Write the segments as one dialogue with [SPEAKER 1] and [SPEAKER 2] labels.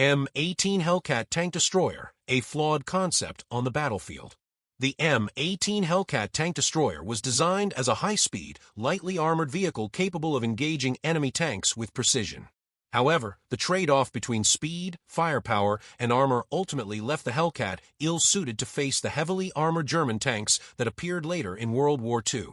[SPEAKER 1] M18 Hellcat tank destroyer, a flawed concept on the battlefield. The M18 Hellcat tank destroyer was designed as a high-speed, lightly armored vehicle capable of engaging enemy tanks with precision. However, the trade-off between speed, firepower, and armor ultimately left the Hellcat ill-suited to face the heavily armored German tanks that appeared later in World War II.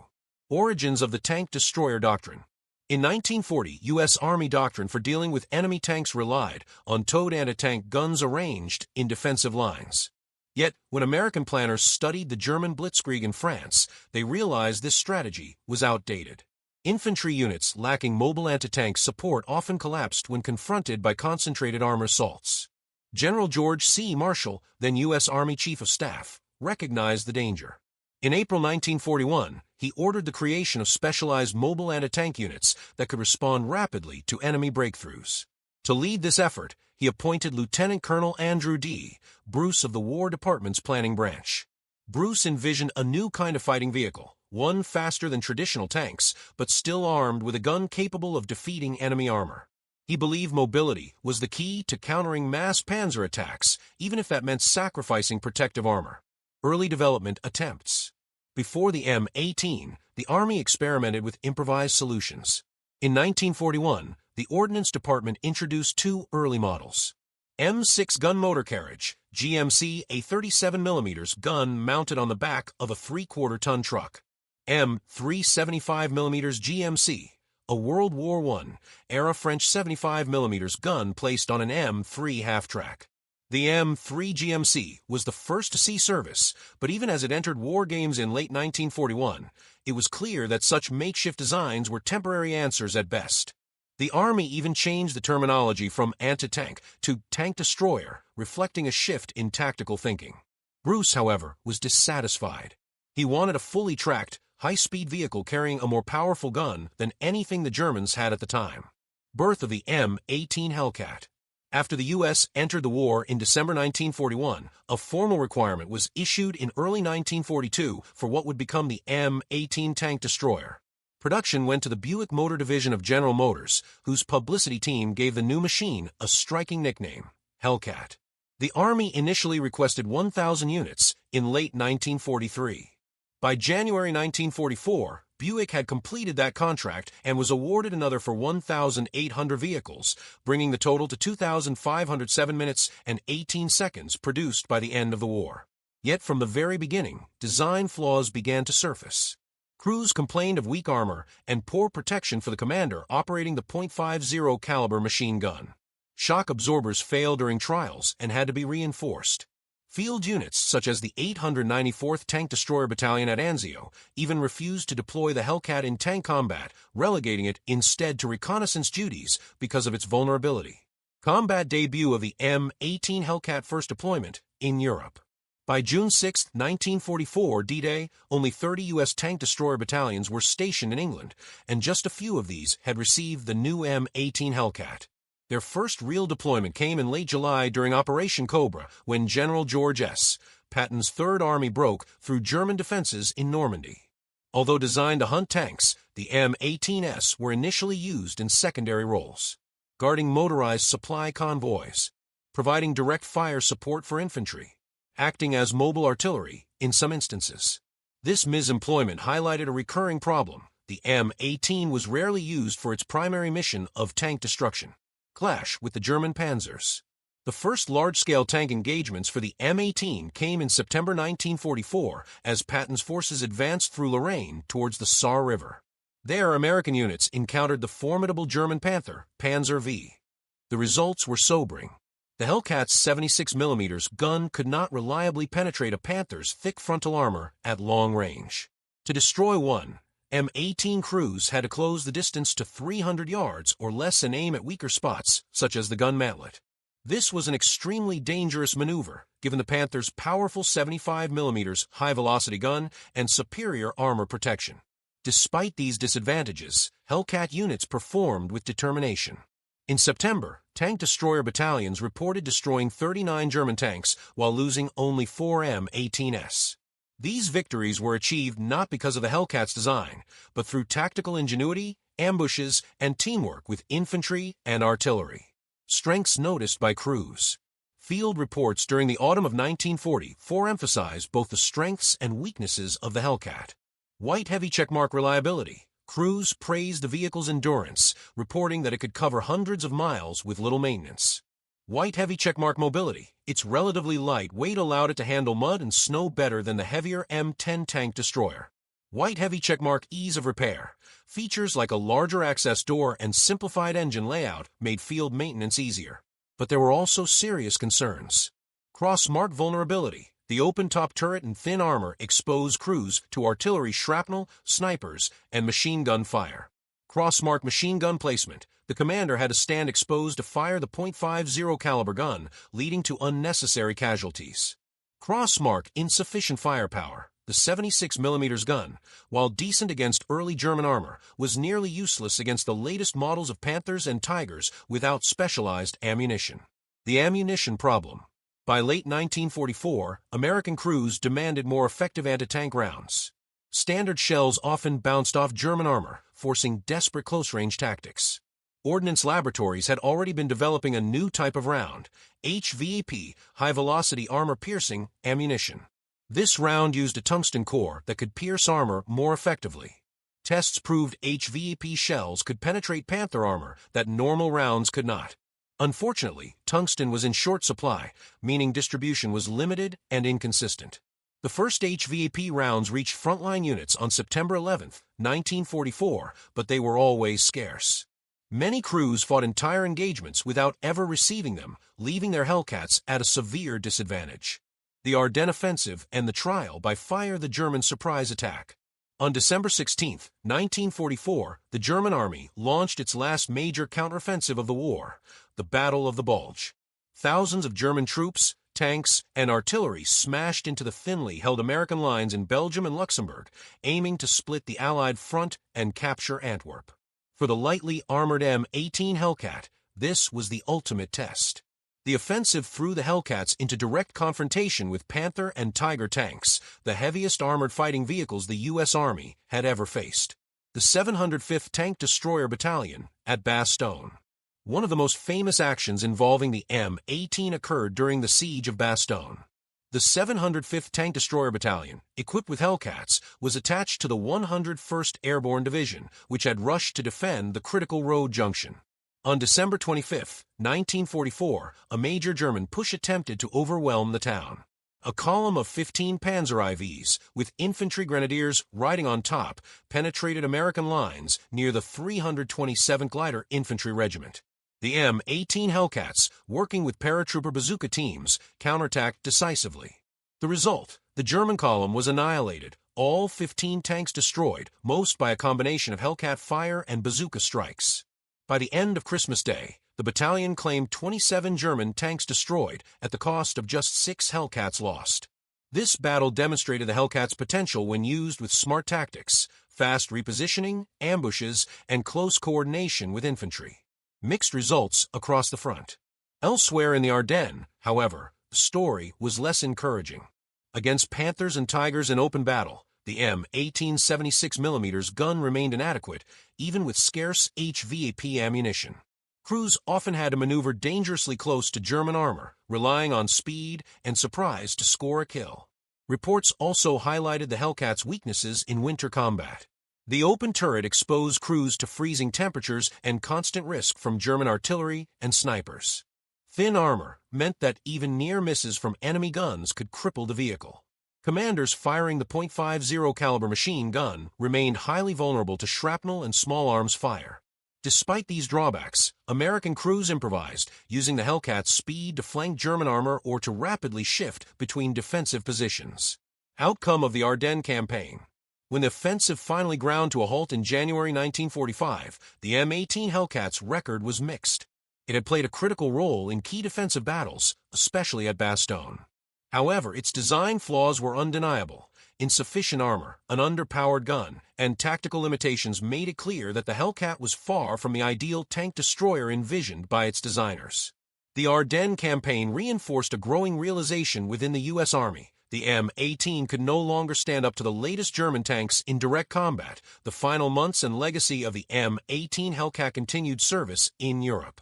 [SPEAKER 1] Origins of the tank destroyer doctrine. In 1940, U.S. Army doctrine for dealing with enemy tanks relied on towed anti-tank guns arranged in defensive lines. Yet, when American planners studied the German blitzkrieg in France, they realized this strategy was outdated. Infantry units lacking mobile anti-tank support often collapsed when confronted by concentrated armor assaults. General George C. Marshall, then U.S. Army Chief of Staff, recognized the danger. In April 1941, he ordered the creation of specialized mobile anti-tank units that could respond rapidly to enemy breakthroughs. To lead this effort, he appointed Lieutenant Colonel Andrew D. Bruce of the War Department's planning branch. Bruce envisioned a new kind of fighting vehicle, one faster than traditional tanks, but still armed with a gun capable of defeating enemy armor. He believed mobility was the key to countering mass panzer attacks, even if that meant sacrificing protective armor. Early development attempts. Before the M18, the Army experimented with improvised solutions. In 1941, the Ordnance Department introduced two early models. M6 gun motor carriage, GMC, a 37mm gun mounted on the back of a 3/4-ton truck. M3 75mm GMC, a World War I-era French 75mm gun placed on an M3 half-track. The M3 GMC was the first to see service, but even as it entered war games in late 1941, it was clear that such makeshift designs were temporary answers at best. The Army even changed the terminology from anti-tank to tank destroyer, reflecting a shift in tactical thinking. Bruce, however, was dissatisfied. He wanted a fully tracked, high-speed vehicle carrying a more powerful gun than anything the Germans had at the time. Birth of the M18 Hellcat. After the U.S. entered the war in December 1941, a formal requirement was issued in early 1942 for what would become the M18 tank destroyer. Production went to the Buick Motor Division of General Motors, whose publicity team gave the new machine a striking nickname, Hellcat. The Army initially requested 1,000 units in late 1943. By January 1944, Buick had completed that contract and was awarded another for 1,800 vehicles, bringing the total to 2,507 minutes and 18 seconds produced by the end of the war. Yet from the very beginning, design flaws began to surface. Crews complained of weak armor and poor protection for the commander operating the .50 caliber machine gun. Shock absorbers failed during trials and had to be reinforced. Field units, such as the 894th Tank Destroyer Battalion at Anzio, even refused to deploy the Hellcat in tank combat, relegating it instead to reconnaissance duties because of its vulnerability. Combat debut of the M18 Hellcat first deployment in Europe. By June 6, 1944, D-Day, only 30 U.S. tank destroyer battalions were stationed in England, and just a few of these had received the new M18 Hellcat. Their first real deployment came in late July during Operation Cobra, when General George S. Patton's Third Army broke through German defenses in Normandy. Although designed to hunt tanks, the M18s were initially used in secondary roles, guarding motorized supply convoys, providing direct fire support for infantry, acting as mobile artillery in some instances. This misemployment highlighted a recurring problem. The M18 was rarely used for its primary mission of tank destruction. Clash with the German Panthers. The first large-scale tank engagements for the M18 came in September 1944 as Patton's forces advanced through Lorraine towards the Saar River. There, American units encountered the formidable German Panther, Panzer V. The results were sobering. The Hellcat's 76mm gun could not reliably penetrate a Panther's thick frontal armor at long range. To destroy one, M18 crews had to close the distance to 300 yards or less and aim at weaker spots, such as the gun mantlet. This was an extremely dangerous maneuver, given the Panther's powerful 75mm high-velocity gun and superior armor protection. Despite these disadvantages, Hellcat units performed with determination. In September, tank destroyer battalions reported destroying 39 German tanks while losing only 4 M18s. These victories were achieved not because of the Hellcat's design, but through tactical ingenuity, ambushes, and teamwork with infantry and artillery. Strengths noticed by crews. Field reports during the autumn of 1944 emphasized both the strengths and weaknesses of the Hellcat. White heavy checkmark reliability. Crews praised the vehicle's endurance, reporting that it could cover hundreds of miles with little maintenance. White heavy checkmark mobility. Its relatively light weight allowed it to handle mud and snow better than the heavier M10 tank destroyer. White heavy checkmark ease of repair. Features like a larger access door and simplified engine layout made field maintenance easier. But there were also serious concerns. Cross-mark vulnerability. The open-top turret and thin armor exposed crews to artillery shrapnel, snipers, and machine gun fire. Cross-mark machine gun placement. The commander had to stand exposed to fire the .50 caliber gun, leading to unnecessary casualties. Cross-mark insufficient firepower. The 76mm gun, while decent against early German armor, was nearly useless against the latest models of Panthers and Tigers without specialized ammunition. The ammunition problem. By late 1944, American crews demanded more effective anti-tank rounds. Standard shells often bounced off German armor, forcing desperate close-range tactics. Ordnance laboratories had already been developing a new type of round, HVAP, high-velocity armor-piercing ammunition. This round used a tungsten core that could pierce armor more effectively. Tests proved HVAP shells could penetrate Panther armor that normal rounds could not. Unfortunately, tungsten was in short supply, meaning distribution was limited and inconsistent. The first HVAP rounds reached frontline units on September 11, 1944, but they were always scarce. Many crews fought entire engagements without ever receiving them, leaving their Hellcats at a severe disadvantage. The Ardennes Offensive and the trial by fire the German surprise attack. On December 16, 1944, the German army launched its last major counteroffensive of the war, the Battle of the Bulge. Thousands of German troops, tanks, and artillery smashed into the thinly held American lines in Belgium and Luxembourg, aiming to split the Allied front and capture Antwerp. For the lightly armored M18 Hellcat, this was the ultimate test. The offensive threw the Hellcats into direct confrontation with Panther and Tiger tanks, the heaviest armored fighting vehicles the U.S. Army had ever faced. The 705th Tank Destroyer Battalion at Bastogne. One of the most famous actions involving the M18 occurred during the siege of Bastogne. The 705th Tank Destroyer Battalion, equipped with Hellcats, was attached to the 101st Airborne Division, which had rushed to defend the critical road junction. On December 25, 1944, a major German push attempted to overwhelm the town. A column of 15 Panzer IVs, with infantry grenadiers riding on top, penetrated American lines near the 327th Glider Infantry Regiment. The M18 Hellcats, working with paratrooper bazooka teams, counterattacked decisively. The result, the German column was annihilated, all 15 tanks destroyed, most by a combination of Hellcat fire and bazooka strikes. By the end of Christmas Day, the battalion claimed 27 German tanks destroyed at the cost of just 6 Hellcats lost. This battle demonstrated the Hellcat's potential when used with smart tactics, fast repositioning, ambushes, and close coordination with infantry. Mixed results across the front. Elsewhere in the Ardennes, however, the story was less encouraging. Against Panthers and Tigers in open battle, the M18 76mm gun remained inadequate, even with scarce HVAP ammunition. Crews often had to maneuver dangerously close to German armor, relying on speed and surprise to score a kill. Reports also highlighted the Hellcat's weaknesses in winter combat. The open turret exposed crews to freezing temperatures and constant risk from German artillery and snipers. Thin armor meant that even near misses from enemy guns could cripple the vehicle. Commanders firing the .50 caliber machine gun remained highly vulnerable to shrapnel and small arms fire. Despite these drawbacks, American crews improvised, using the Hellcat's speed to flank German armor or to rapidly shift between defensive positions. Outcome of the Ardennes campaign. When the offensive finally ground to a halt in January 1945, the M18 Hellcat's record was mixed. It had played a critical role in key defensive battles, especially at Bastogne. However, its design flaws were undeniable. Insufficient armor, an underpowered gun, and tactical limitations made it clear that the Hellcat was far from the ideal tank destroyer envisioned by its designers. The Ardennes campaign reinforced a growing realization within the U.S. Army. The M18 could no longer stand up to the latest German tanks in direct combat. The final months and legacy of the M18 Hellcat continued service in Europe.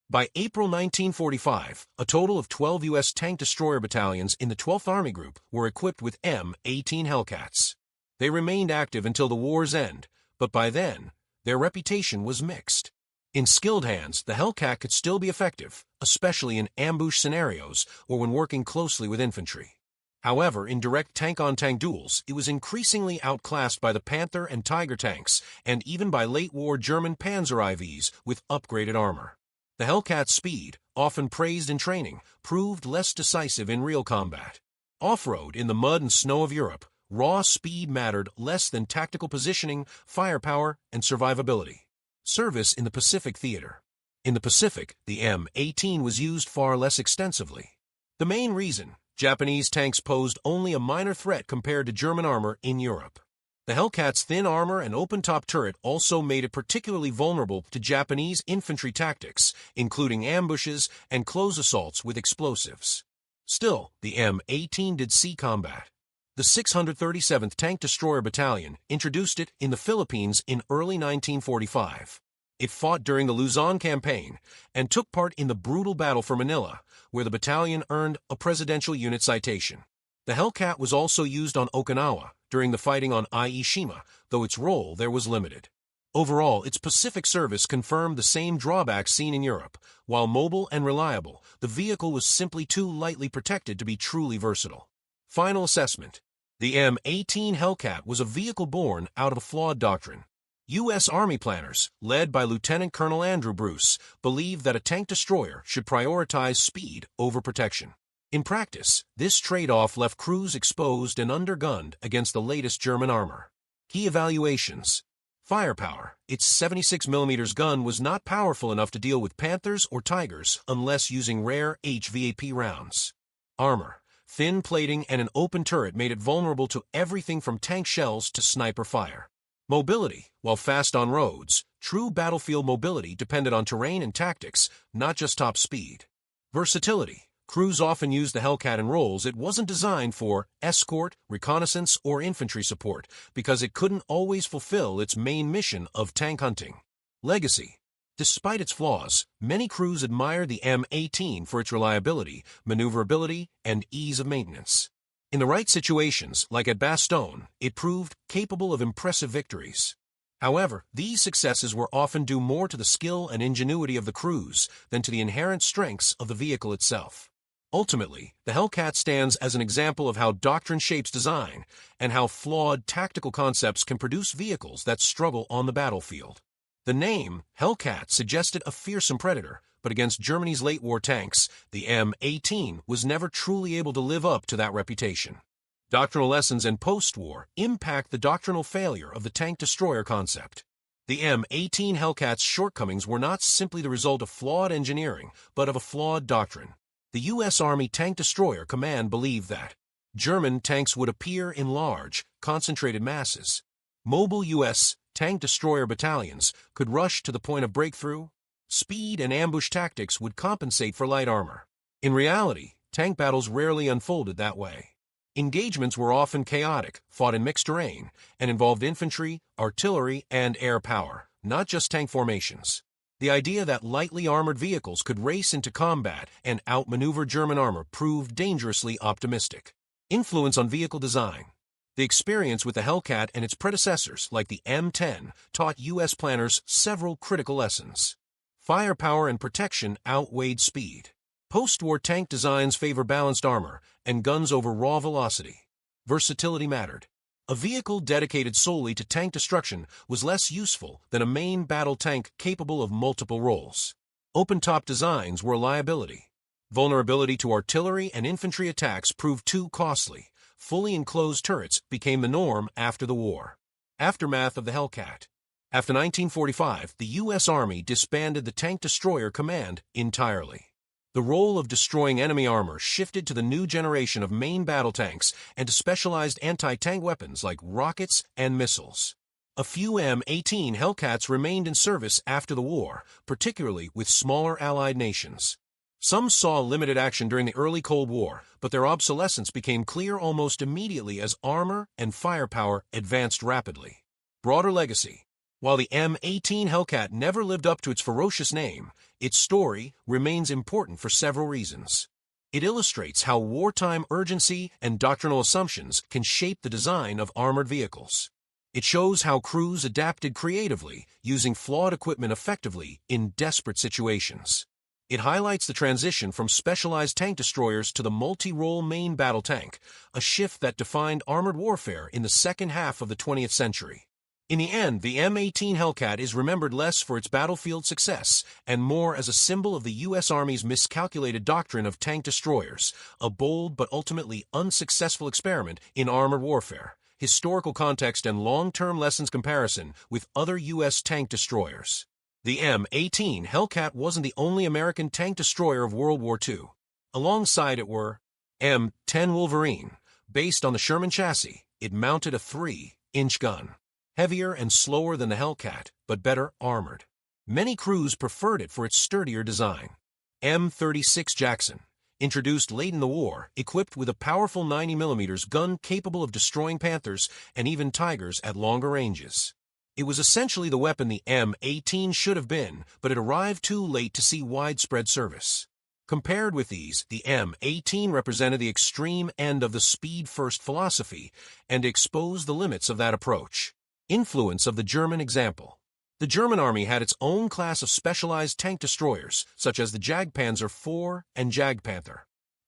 [SPEAKER 1] By April 1945, a total of 12 U.S. tank destroyer battalions in the 12th Army Group were equipped with M18 Hellcats. They remained active until the war's end, but by then, their reputation was mixed. In skilled hands, the Hellcat could still be effective, especially in ambush scenarios or when working closely with infantry. However, in direct tank-on-tank duels, it was increasingly outclassed by the Panther and Tiger tanks, and even by late-war German Panzer IVs with upgraded armor. The Hellcat's speed, often praised in training, proved less decisive in real combat. Off-road, in the mud and snow of Europe, raw speed mattered less than tactical positioning, firepower, and survivability. Service in the Pacific theater. In the Pacific, the M18 was used far less extensively. The main reason, Japanese tanks posed only a minor threat compared to German armor in Europe. The Hellcat's thin armor and open-top turret also made it particularly vulnerable to Japanese infantry tactics, including ambushes and close assaults with explosives. Still, the M18 did see combat. The 637th Tank Destroyer Battalion introduced it in the Philippines in early 1945. It fought during the Luzon campaign and took part in the brutal battle for Manila, where the battalion earned a Presidential Unit Citation. The Hellcat was also used on Okinawa during the fighting on Ie Shima, though its role there was limited. Overall, its Pacific service confirmed the same drawbacks seen in Europe. While mobile and reliable, the vehicle was simply too lightly protected to be truly versatile. Final assessment. The M18 Hellcat was a vehicle born out of a flawed doctrine. U.S. Army planners, led by Lieutenant Colonel Andrew Bruce, believed that a tank destroyer should prioritize speed over protection. In practice, this trade-off left crews exposed and undergunned against the latest German armor. Key evaluations. Firepower. Its 76mm gun was not powerful enough to deal with Panthers or Tigers unless using rare HVAP rounds. Armor. Thin plating and an open turret made it vulnerable to everything from tank shells to sniper fire. Mobility. While fast on roads, true battlefield mobility depended on terrain and tactics, not just top speed. Versatility. Crews often used the Hellcat in roles it wasn't designed for: escort, reconnaissance, or infantry support, because it couldn't always fulfill its main mission of tank hunting. Legacy. Despite its flaws, many crews admired the M18 for its reliability, maneuverability, and ease of maintenance. In the right situations, like at Bastogne, it proved capable of impressive victories. However, these successes were often due more to the skill and ingenuity of the crews than to the inherent strengths of the vehicle itself. Ultimately, the Hellcat stands as an example of how doctrine shapes design and how flawed tactical concepts can produce vehicles that struggle on the battlefield. The name, Hellcat, suggested a fearsome predator, but against Germany's late-war tanks, the M18 was never truly able to live up to that reputation. Doctrinal lessons and post-war impact the doctrinal failure of the tank destroyer concept. The M18 Hellcat's shortcomings were not simply the result of flawed engineering, but of a flawed doctrine. The U.S. Army Tank Destroyer Command believed that German tanks would appear in large, concentrated masses. Mobile U.S. tank destroyer battalions could rush to the point of breakthrough. Speed and ambush tactics would compensate for light armor. In reality, tank battles rarely unfolded that way. Engagements were often chaotic, fought in mixed terrain, and involved infantry, artillery, and air power, not just tank formations. The idea that lightly armored vehicles could race into combat and outmaneuver German armor proved dangerously optimistic. Influence on vehicle design. The experience with the Hellcat and its predecessors, like the M10, taught U.S. planners several critical lessons. Firepower and protection outweighed speed. Post-war tank designs favor balanced armor and guns over raw velocity. Versatility mattered. A vehicle dedicated solely to tank destruction was less useful than a main battle tank capable of multiple roles. Open-top designs were a liability. Vulnerability to artillery and infantry attacks proved too costly. Fully enclosed turrets became the norm after the war. Aftermath of the Hellcat. After 1945, the U.S. Army disbanded the Tank Destroyer Command entirely. The role of destroying enemy armor shifted to the new generation of main battle tanks and to specialized anti-tank weapons like rockets and missiles. A few M18 Hellcats remained in service after the war, particularly with smaller allied nations. Some saw limited action during the early Cold War, but their obsolescence became clear almost immediately as armor and firepower advanced rapidly. Broader legacy. While the M18 Hellcat never lived up to its ferocious name, its story remains important for several reasons. It illustrates how wartime urgency and doctrinal assumptions can shape the design of armored vehicles. It shows how crews adapted creatively, using flawed equipment effectively in desperate situations. It highlights the transition from specialized tank destroyers to the multi-role main battle tank, a shift that defined armored warfare in the second half of the 20th century. In the end, the M18 Hellcat is remembered less for its battlefield success and more as a symbol of the U.S. Army's miscalculated doctrine of tank destroyers, a bold but ultimately unsuccessful experiment in armored warfare, historical context, and long-term lessons comparison with other U.S. tank destroyers. The M18 Hellcat wasn't the only American tank destroyer of World War II. Alongside it were M10 Wolverine. Based on the Sherman chassis, it mounted a 3-inch gun. Heavier and slower than the Hellcat, but better armored. Many crews preferred it for its sturdier design. M36 Jackson. Introduced late in the war, equipped with a powerful 90mm gun capable of destroying Panthers and even Tigers at longer ranges. It was essentially the weapon the M18 should have been, but it arrived too late to see widespread service. Compared with these, the M18 represented the extreme end of the speed-first philosophy and exposed the limits of that approach. Influence of the German example. The German army had its own class of specialized tank destroyers, such as the Jagdpanzer IV and Jagdpanther.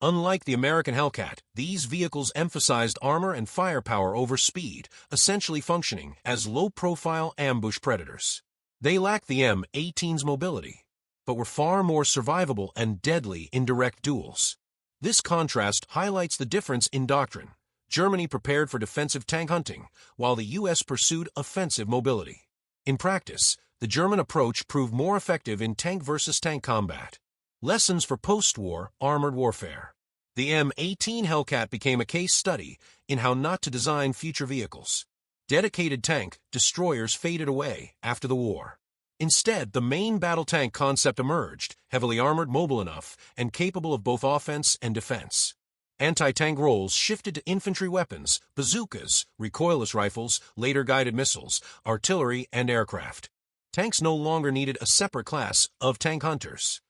[SPEAKER 1] Unlike the American Hellcat, these vehicles emphasized armor and firepower over speed, essentially functioning as low-profile ambush predators. They lacked the M18's mobility, but were far more survivable and deadly in direct duels. This contrast highlights the difference in doctrine. Germany prepared for defensive tank hunting, while the U.S. pursued offensive mobility. In practice, the German approach proved more effective in tank-versus-tank combat. Lessons for post-war armored warfare. The M18 Hellcat became a case study in how not to design future vehicles. Dedicated tank destroyers faded away after the war. Instead, the main battle tank concept emerged, heavily armored, mobile enough, and capable of both offense and defense. Anti-tank roles shifted to infantry weapons, bazookas, recoilless rifles, later guided missiles, artillery, and aircraft. Tanks no longer needed a separate class of tank hunters.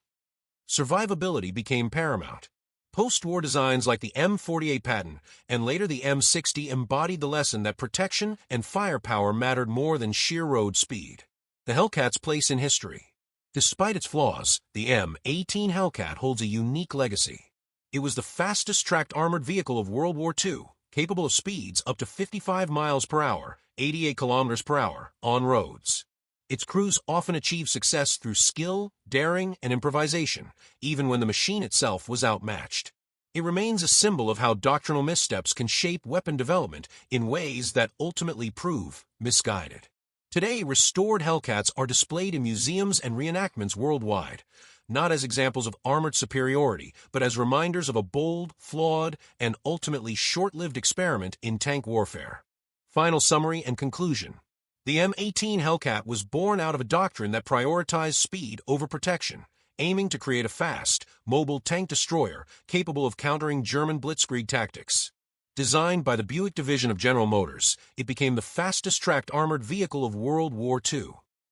[SPEAKER 1] Survivability became paramount. Post-war designs like the M48 Patton and later the M60 embodied the lesson that protection and firepower mattered more than sheer road speed. The Hellcat's place in history. Despite its flaws, the M18 Hellcat holds a unique legacy. It was the fastest-tracked armored vehicle of World War II, capable of speeds up to 55 miles per hour, 88 kilometers per hour, on roads. Its crews often achieved success through skill, daring, and improvisation, even when the machine itself was outmatched. It remains a symbol of how doctrinal missteps can shape weapon development in ways that ultimately prove misguided. Today, restored Hellcats are displayed in museums and reenactments worldwide, not as examples of armored superiority, but as reminders of a bold, flawed, and ultimately short-lived experiment in tank warfare. Final summary and conclusion. The M18 Hellcat was born out of a doctrine that prioritized speed over protection, aiming to create a fast, mobile tank destroyer capable of countering German blitzkrieg tactics. Designed by the Buick division of General Motors, it became the fastest-tracked armored vehicle of World War II.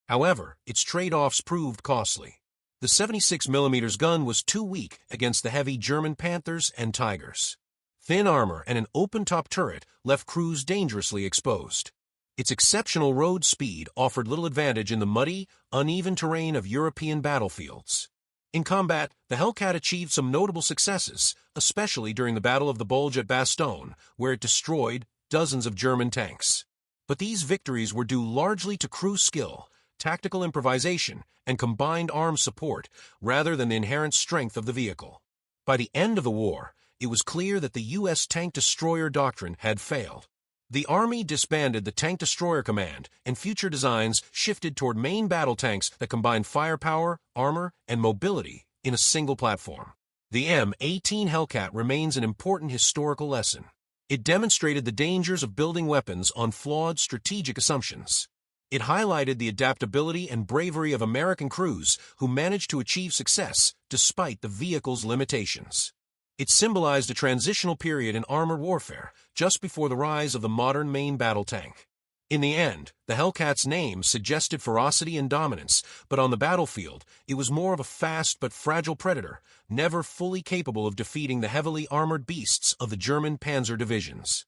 [SPEAKER 1] However, its trade-offs proved costly. The 76mm gun was too weak against the heavy German Panthers and Tigers. Thin armor and an open-top turret left crews dangerously exposed. Its exceptional road speed offered little advantage in the muddy, uneven terrain of European battlefields. In combat, the Hellcat achieved some notable successes, especially during the Battle of the Bulge at Bastogne, where it destroyed dozens of German tanks. But these victories were due largely to crew skill, tactical improvisation, and combined arms support, rather than the inherent strength of the vehicle. By the end of the war, it was clear that the U.S. tank destroyer doctrine had failed. The Army disbanded the Tank Destroyer Command, and future designs shifted toward main battle tanks that combined firepower, armor, and mobility in a single platform. The M18 Hellcat remains an important historical lesson. It demonstrated the dangers of building weapons on flawed strategic assumptions. It highlighted the adaptability and bravery of American crews who managed to achieve success despite the vehicle's limitations. It symbolized a transitional period in armored warfare, just before the rise of the modern main battle tank. In the end, the Hellcat's name suggested ferocity and dominance, but on the battlefield, it was more of a fast but fragile predator, never fully capable of defeating the heavily armored beasts of the German Panzer divisions.